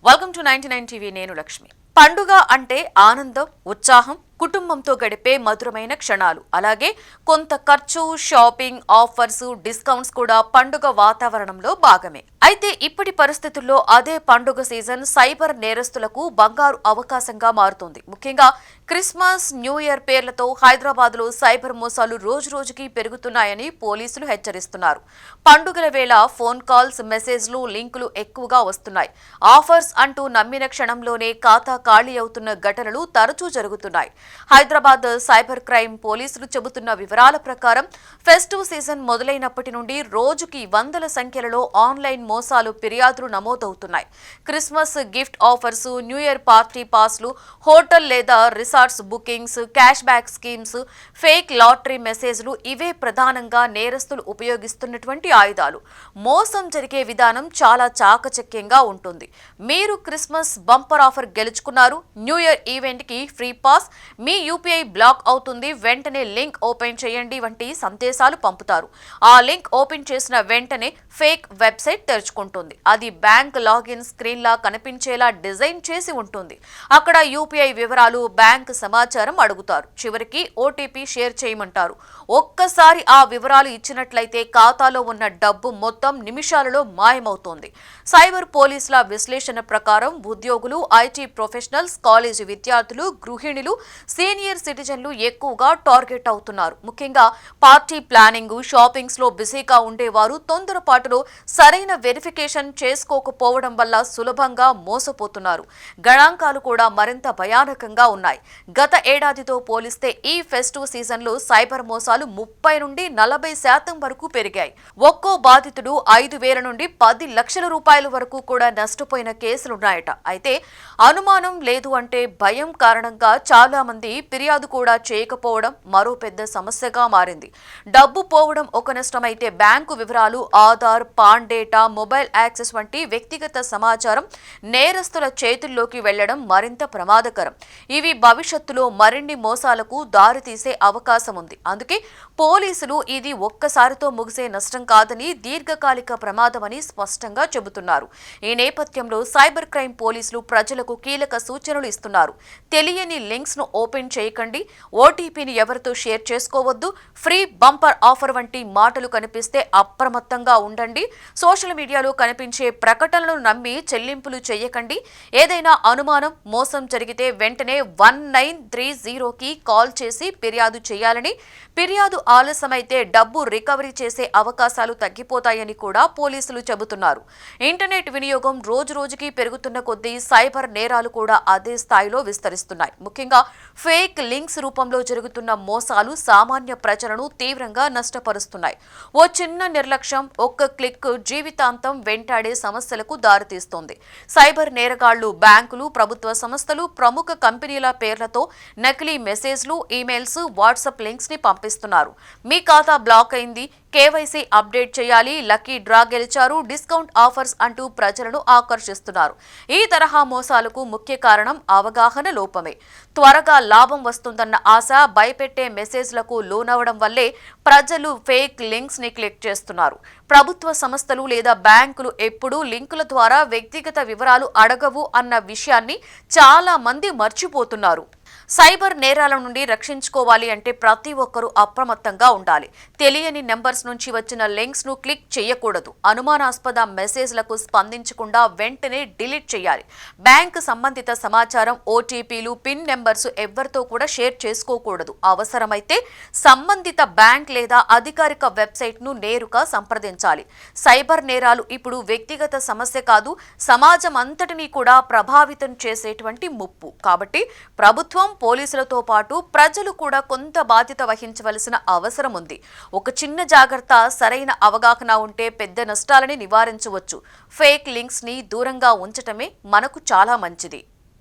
Welcome to 99 TV. నేను లక్ష్మి. పండుగ అంటే ఆనందం, ఉత్సాహం, కుటుంబంతో గడిపే మధురమైన క్షణాలు. అలాగే కొంత ఖర్చు, షాపింగ్, ఆఫర్స్, డిస్కౌంట్స్ కూడా పండుగ వాతావరణంలో భాగమే. అయితే ఇప్పటి పరిస్థితుల్లో అదే పండుగ సీజన్ సైబర్ నేరస్తులకు బంగారు అవకాశంగా మారుతుంది. ముఖ్యంగా క్రిస్మస్, న్యూ ఇయర్ పేర్లతో హైదరాబాద్ లో సైబర్ మోసాలు రోజురోజుకి పెరుగుతున్నాయని పోలీసులు హెచ్చరిస్తున్నారు. పండుగల వేళ ఫోన్ కాల్స్, మెసేజ్లు, లింకులు ఎక్కువగా వస్తున్నాయి. ఆఫర్స్ అంటూ నమ్మిన క్షణంలోనే ఖాతా ఖాళీ అవుతున్న ఘటనలు తరచూ జరుగుతున్నాయి. హైదరాబాద్ సైబర్ క్రైమ్ పోలీసులు చెబుతున్న వివరాల ప్రకారం ఫెస్టివ్ సీజన్ మొదలైనప్పటి నుండి రోజుకి వందల సంఖ్యలో ఆన్లైన్ మోసాలు ఫిర్యాదులు నమోదవుతున్నాయి. Christmas gift offers, new year party పాస్లు, హోటల్ లేదా resorts bookings, cash back schemes, fake lottery మెసేజ్లు ఇవే ప్రధానంగా నేరస్తులు ఉపయోగిస్తున్నటువంటి ఆయుధాలు. మోసం జరిగే విధానం చాలా చాకచక్యంగా ఉంటుంది. మీరు క్రిస్మస్ బంపర్ ఆఫర్ గెలుచుకున్నారు, న్యూ ఇయర్ ఈవెంట్ కి ఫ్రీ పాస్, మీ యూపీఐ బ్లాక్ అవుతుంది, వెంటనే లింక్ ఓపెన్ చేయండి వంటి సందేశాలు పంపుతారు. ఆ లింక్ ఓపెన్ చేసిన వెంటనే ఫేక్ వెబ్సైట్ తెరుచుకుంటుంది. అది బ్యాంక్ లాగిన్ స్క్రీన్ లా కనిపించేలా డిజైన్ చేసి ఉంటుంది. అక్కడ యూపీఐ వివరాలు, బ్యాంక్ సమాచారం అడుగుతారు. చివరికి ఓటీపీ షేర్ చేయమంటారు. ఒక్కసారి ఆ వివరాలు ఇచ్చినట్లయితే ఖాతాలో ఉన్న డబ్బు మొత్తం నిమిషాలలో మాయమవుతోంది. సైబర్ పోలీసుల విశ్లేషణ ప్రకారం ఉద్యోగులు, ఐటీ ప్రొఫెషనల్స్, కాలేజీ విద్యార్థులు, గృహిణులు, సీనియర్ సిటిజన్లు ఎక్కువగా టార్గెట్ అవుతున్నారు. ముఖ్యంగా పార్టీ ప్లానింగ్, షాపింగ్స్ లో బిజీగా ఉండేవారు తొందరపాటులో సరైన వెరిఫికేషన్ చేసుకోకపోవడం వల్ల సులభంగా మోసపోతున్నారు. గణాంకాలు కూడా మరింత భయానకంగా ఉన్నాయి. గత ఏడాదితో పోలిస్తే ఈ ఫెస్టివ్ సీజన్ లో సైబర్ మోసాలు 30 నుండి 40% వరకు పెరిగాయి. ఒక్కో బాధితుడు 5,000 నుండి 10 లక్షల రూపాయల వరకు కూడా నష్టపోయిన కేసులున్నాయట. అయితే అనుమానం లేదు అంటే భయం కారణంగా చాలా మంది ఫిర్యాదు కూడా చేయకపోవడం మరో పెద్ద సమస్యగా మారింది. డబ్బు పోవడం ఒక నష్టమైతే బ్యాంకు వివరాలు, Aadhaar, pan data, mobile access వంటి వ్యక్తిగత సమాచారం నేరస్తుల చేతుల్లోకి వెళ్లడం మరింత ప్రమాదకరం. ఇవి భవిష్యత్తులో మరిన్ని మోసాలకు దారితీసే అవకాశం ఉంది. అందుకే పోలీసులు ఇది ఒక్కసారితో ముగిసే నష్టం కాదని, దీర్ఘకాలిక ప్రమాదమని స్పష్టంగా చెబుతున్నారు. ఈ నేపథ్యంలో సైబర్ క్రైమ్ పోలీసులు ప్రజలకు కీలక సూచనలు ఇస్తున్నారు. తెలియని లింక్స్ ను ఓపెన్ చేయకండి, ఓటీపీని ఎవరితో షేర్ చేసుకోవద్దు, ఫ్రీ బంపర్ ఆఫర్ వంటి మాటలు కనిపిస్తే అప్రమత్తంగా ఉండండి, సోషల్ మీడియాలో కనిపించే ప్రకటనలను నమ్మి చెల్లింపులు చేయకండి, ఏదైనా అనుమానం, మోసం జరిగితే వెంటనే 1930కి కాల్ చేసి ఫిర్యాదు చేయాలని, ఫిర్యాదు ఆలస్యమైతే డబ్బు రికవరీ చేసే అవకాశాలు తగ్గిపోతాయని కూడా పోలీసులు చెబుతున్నారు. ఇంటర్నెట్ వినియోగం రోజురోజుకి పెరుగుతున్న కొద్దీ సైబర్ నేరాలు కూడా అదే స్థాయిలో విస్తరిస్తున్నాయి. ముఖ్యంగా ఫేక్ లింక్స్ రూపంలో జరుగుతున్న మోసాలు సామాన్య ప్రజలను తీవ్రంగా నష్టపరుస్తున్నాయి. ఓ చిన్న నిర్లక్ష్యం, ఒక్క క్లిక్ జీవితాంతం వెంటాడే సమస్యలకు దారితీస్తోంది. సైబర్ నేరగాళ్లు బ్యాంకులు, ప్రభుత్వ సంస్థలు, ప్రముఖ కంపెనీల పేర్లతో నకిలీ మెసేజ్లు, ఈమెయిల్స్, వాట్సాప్ లింక్స్ ని పంపిస్తున్నారు. మీ ఖాతా బ్లాక్ అయింది, కేవైసీ అప్డేట్ చేయాలి, లక్కీ డ్రా గెలిచారు, డిస్కౌంట్ ఆఫర్స్ అంటూ ప్రజలను ఆకర్షిస్తున్నారు. ఈ తరహా మోసాలకు ముఖ్య కారణం అవగాహన లోపమే. త్వరగా లాభం వస్తుందన్న ఆశ, భయపెట్టే మెసేజ్లకు లోనవడం వల్లే ప్రజలు ఫేక్ లింక్స్ ని క్లిక్ చేస్తున్నారు. ప్రభుత్వ సంస్థలు లేదా బ్యాంకులు ఎప్పుడూ లింకుల ద్వారా వ్యక్తిగత వివరాలు అడగవు అన్న విషయాన్ని చాలా మంది మర్చిపోతున్నారు. సైబర్ నేరాల నుండి రక్షించుకోవాలి అంటే ప్రతి ఒక్కరూ అప్రమత్తంగా ఉండాలి. తెలియని నెంబర్స్ నుంచి వచ్చిన లింక్స్ ను క్లిక్ చేయకూడదు. అనుమానాస్పద మెసేజ్లకు స్పందించకుండా వెంటనే డిలీట్ చేయాలి. బ్యాంక్ సంబంధిత సమాచారం, ఓటీపీలు, పిన్ నెంబర్స్ ఎవరితో కూడా షేర్ చేసుకోకూడదు. అవసరమైతే సంబంధిత బ్యాంక్ లేదా అధికారిక వెబ్సైట్ ను నేరుగా సంప్రదించాలి. సైబర్ నేరాలు ఇప్పుడు వ్యక్తిగత సమస్య కాదు, సమాజం అంతటినీ కూడా ప్రభావితం చేసేటువంటి ముప్పు. కాబట్టి ప్రభుత్వం, పోలీసులతో పాటు ప్రజలు కూడా కొంత బాధ్యత వహించవలసిన అవసరం ఉంది. ఒక చిన్న జాగ్రత్త, సరైన అవగాహన ఉంటే పెద్ద నష్టాలని నివారించవచ్చు. ఫేక్ లింక్స్ ని దూరంగా ఉంచటమే మనకు చాలా మంచిది.